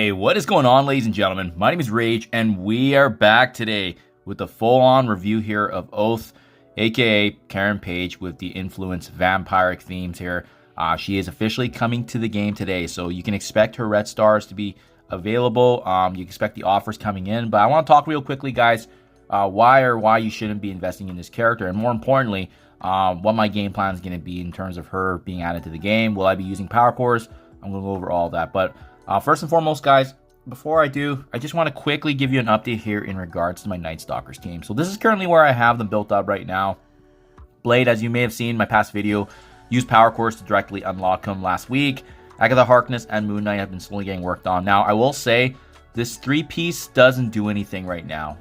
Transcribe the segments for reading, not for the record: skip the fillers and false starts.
Hey, what is going on, ladies and gentlemen? My name is Rayge, and we are back today with a full-on review here of Oath, aka Karen Page, with the Influence vampiric themes here. She is officially coming to the game today, so you can expect her red stars to be available. You can expect the offers coming in, but I want to talk real quickly, guys, why you shouldn't be investing in this character, and more importantly, what my game plan is going to be in terms of her being added to the game. Will I be using power cores? I'm going to go over all that, but first and foremost, guys, before I do, I just want to quickly give you an update here in regards to my NIGHTSTALKERS team. So this is currently where I have them built up right now. Blade, as you may have seen in my past video, used power cores to directly unlock him last week. Agatha Harkness and Moon Knight have been slowly getting worked on. Now, I will say this three-piece doesn't do anything right now.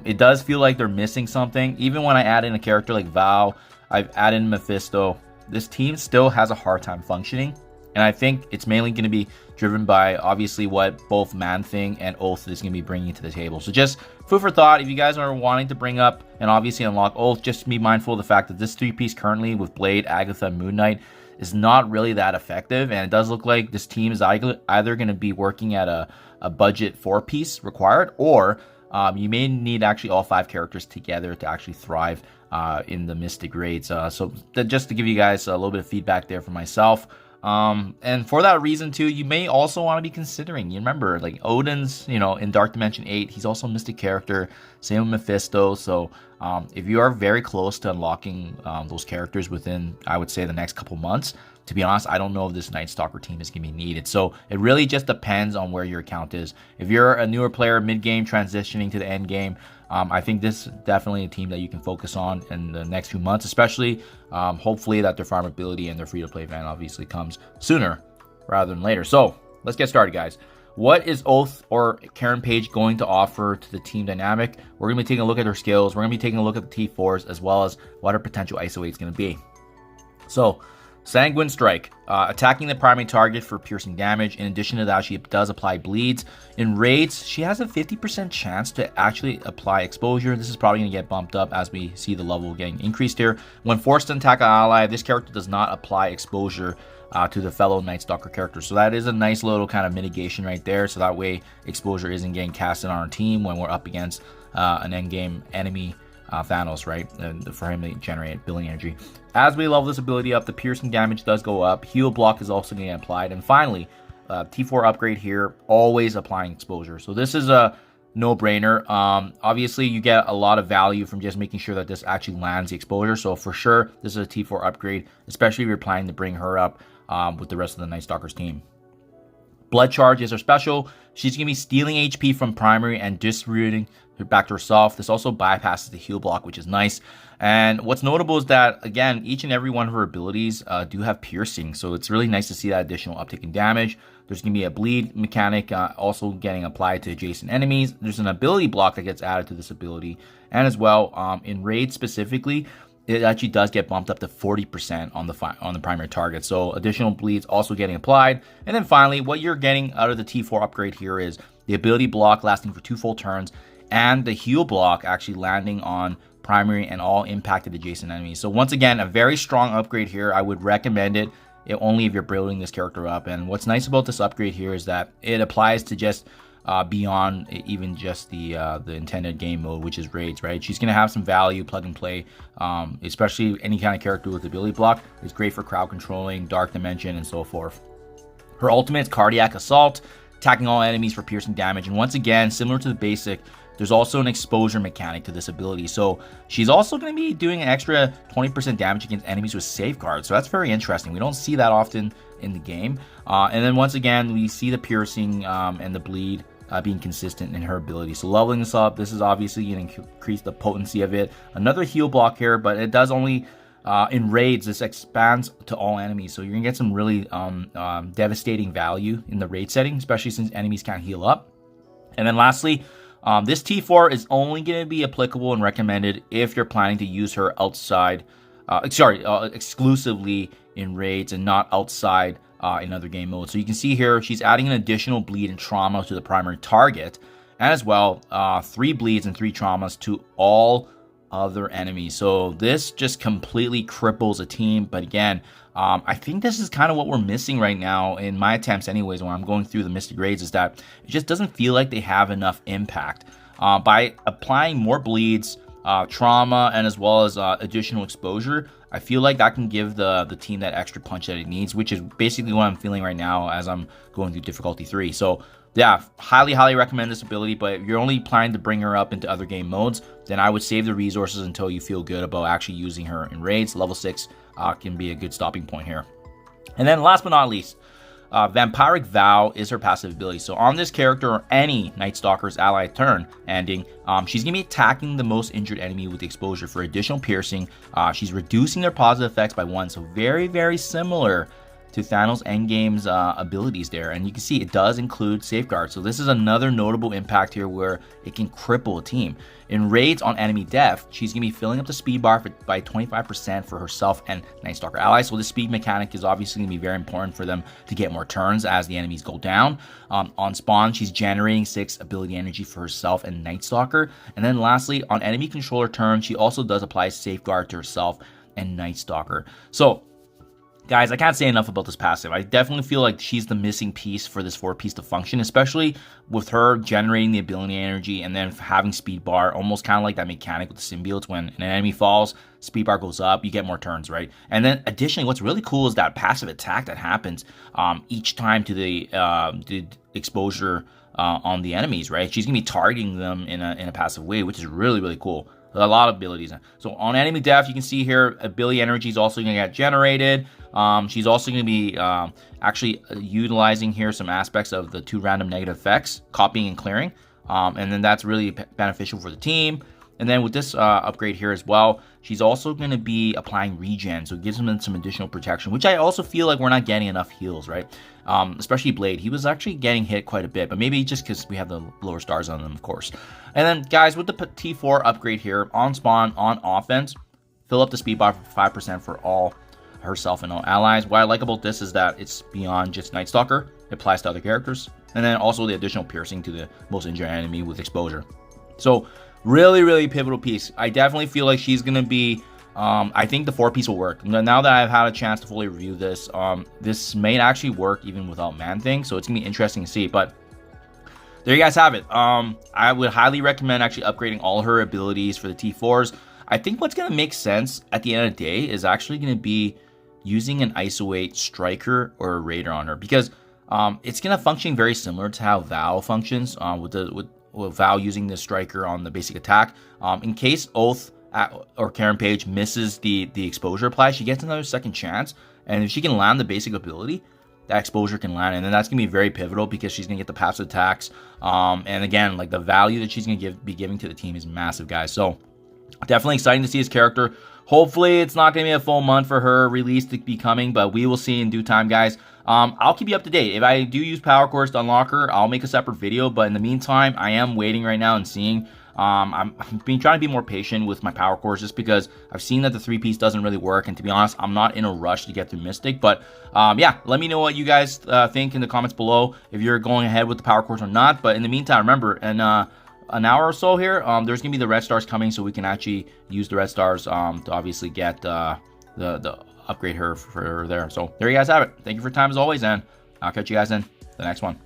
It does feel like they're missing something. Even when I add in a character like Val, I've added in Mephisto, this team still has a hard time functioning. And I think it's mainly going to be driven by, obviously, what both Man-Thing and Oath is going to be bringing to the table. So just food for thought. If you guys are wanting to bring up and obviously unlock Oath, just be mindful of the fact that this three-piece currently with Blade, Agatha, and Moon Knight is not really that effective. And it does look like this team is either going to be working at a budget 4-piece required, or you may need actually all 5 characters together to actually thrive in the Mystic raids. So just to give you guys a little bit of feedback there for myself. And for that reason too, you may also want to be considering, you remember, like Odin's, in Dark Dimension 8, he's also a Mystic character, same with Mephisto. So if you are very close to unlocking those characters within, I would say, the next couple months, to be honest, I don't know if this NIGHTSTALKER team is going to be needed. So it really just depends on where your account is. If you're a newer player, mid-game, transitioning to the end game, I think this is definitely a team that you can focus on in the next few months, especially hopefully that their farmability and their free-to-play event obviously comes sooner rather than later. So let's get started, guys. What is Oath or Karen Page going to offer to the team dynamic? We're going to be taking a look at her skills. We're going to be taking a look at the T4s, as well as what her potential ISO-8 is going to be. So, Sanguine Strike, attacking the primary target for piercing damage. In addition to that, she does apply bleeds. In raids, she has a 50% chance to actually apply exposure. This is probably going to get bumped up as we see the level getting increased here. When forced to attack an ally, this character does not apply exposure to the fellow NIGHTSTALKER character. So that is a nice little kind of mitigation right there. So that way exposure isn't getting casted on our team when we're up against an endgame enemy, Thanos, right? For him to generate billion energy. As we level this ability up, the piercing damage does go up. Heal block is also getting applied. And finally, T4 upgrade here, always applying exposure. So this is a no-brainer. Obviously, you get a lot of value from just making sure that this actually lands the exposure. So for sure, this is a T4 upgrade, especially if you're planning to bring her up with the rest of the NIGHTSTALKERS team. Blood Charge is her special. She's going to be stealing HP from primary and distributing her back to herself. This also bypasses the heal block, which is nice. And what's notable is that, again, each and every one of her abilities do have piercing. So it's really nice to see that additional uptick in damage. There's going to be a bleed mechanic also getting applied to adjacent enemies. There's an ability block that gets added to this ability. And as well, in Raid specifically, it actually does get bumped up to 40% on the primary target. So additional bleeds also getting applied. And then finally, what you're getting out of the T4 upgrade here is the ability block lasting for 2 full turns, and the heal block actually landing on primary and all impacted adjacent enemies. So once again, a very strong upgrade here. I would recommend it only if you're building this character up. And what's nice about this upgrade here is that it applies to just beyond even just the intended game mode, which is raids, right? She's going to have some value, plug and play, especially any kind of character with ability block. It's great for crowd controlling, Dark Dimension, and so forth. Her ultimate is Cardiac Assault, attacking all enemies for piercing damage. And once again, similar to the basic, there's also an exposure mechanic to this ability. So she's also going to be doing an extra 20% damage against enemies with safeguards. So that's very interesting. We don't see that often in the game. And then once again, we see the piercing and the bleed being consistent in her ability. So leveling this up, this is obviously going to increase the potency of it. Another heal block here, but it does only in raids, this expands to all enemies. So you're going to get some really devastating value in the raid setting, especially since enemies can't heal up. And then lastly, this T4 is only going to be applicable and recommended if you're planning to use her outside, exclusively in raids and not outside in other game modes. So you can see here, she's adding an additional bleed and trauma to the primary target, and as well, 3 bleeds and 3 traumas to all other enemies. So this just completely cripples a team. But again, I think this is kind of what we're missing right now in my attempts anyways when I'm going through the Mystic Raids, is that it just doesn't feel like they have enough impact. By applying more bleeds, trauma, and as well as additional exposure, I feel like that can give the team that extra punch that it needs, which is basically what I'm feeling right now as I'm going through difficulty 3. So yeah, highly recommend this ability, but if you're only planning to bring her up into other game modes, then I would save the resources until you feel good about actually using her in raids. Level 6 can be a good stopping point here. And then last but not least, Vampiric Vow is her passive ability. So on this character or any Night Stalker's ally turn ending, she's going to be attacking the most injured enemy with exposure for additional piercing. She's reducing their positive effects by 1, so very similar to Thanos Endgame's abilities there. And you can see it does include Safeguard. So this is another notable impact here where it can cripple a team. In raids on enemy death, she's going to be filling up the speed bar by 25% for herself and Night Stalker allies. So the speed mechanic is obviously going to be very important for them to get more turns as the enemies go down. On spawn, she's generating 6 ability energy for herself and Night Stalker. And then lastly, on enemy controller turn, she also does apply Safeguard to herself and Night Stalker. So guys, I can't say enough about this passive. I definitely feel like she's the missing piece for this 4-piece to function, especially with her generating the ability energy and then having speed bar, almost kind of like that mechanic with the symbiotes. When an enemy falls, speed bar goes up, you get more turns, right? And then additionally, what's really cool is that passive attack that happens each time to the exposure on the enemies, right? She's gonna be targeting them in a passive way, which is really cool. A lot of abilities. So on enemy death, you can see here ability energy is also going to get generated. She's also going to be actually utilizing here some aspects of the 2 random negative effects, copying and clearing. And then that's really beneficial for the team. And then with this upgrade here as well, she's also going to be applying regen, so it gives them some additional protection, which I also feel like we're not getting enough heals, right? Especially Blade. He was actually getting hit quite a bit, but maybe just because we have the lower stars on them, of course. And then, guys, with the T4 upgrade here, on spawn, on offense, fill up the speed bar for 5% for all herself and all allies. What I like about this is that it's beyond just Night Stalker. It applies to other characters. And then also the additional piercing to the most injured enemy with exposure. So really pivotal piece. I definitely feel like she's going to be, I think the 4-piece will work. Now that I've had a chance to fully review this, this may actually work even without Man-Thing. So it's going to be interesting to see. But there you guys have it. I would highly recommend actually upgrading all her abilities for the T4s. I think what's going to make sense at the end of the day is actually going to be using an ISO-8 striker or a raider on her, because it's going to function very similar to how Val functions with Val using the striker on the basic attack. In case Oath or Karen Page misses the exposure apply, she gets another second chance, and if she can land the basic ability, that exposure can land, and then that's gonna be very pivotal because she's gonna get the passive attacks. And again, like the value that she's gonna be giving to the team is massive, guys. So definitely exciting to see his character. Hopefully it's not gonna be a full month for her release to be coming, but we will see in due time, guys. I'll keep you up to date. If I do use Power Cores to unlock her, I'll make a separate video, but in the meantime, I am waiting right now and seeing. I'm trying to be more patient with my Power Cores just because I've seen that the 3-piece doesn't really work, and to be honest, I'm not in a rush to get through Mystic. But yeah, let me know what you guys think in the comments below, if you're going ahead with the Power Cores or not. But in the meantime, remember, in an hour or so here, there's gonna be the red stars coming, so we can actually use the red stars to obviously get the upgrade her for there. So there you guys have it. Thank you for your time as always, and I'll catch you guys in the next one.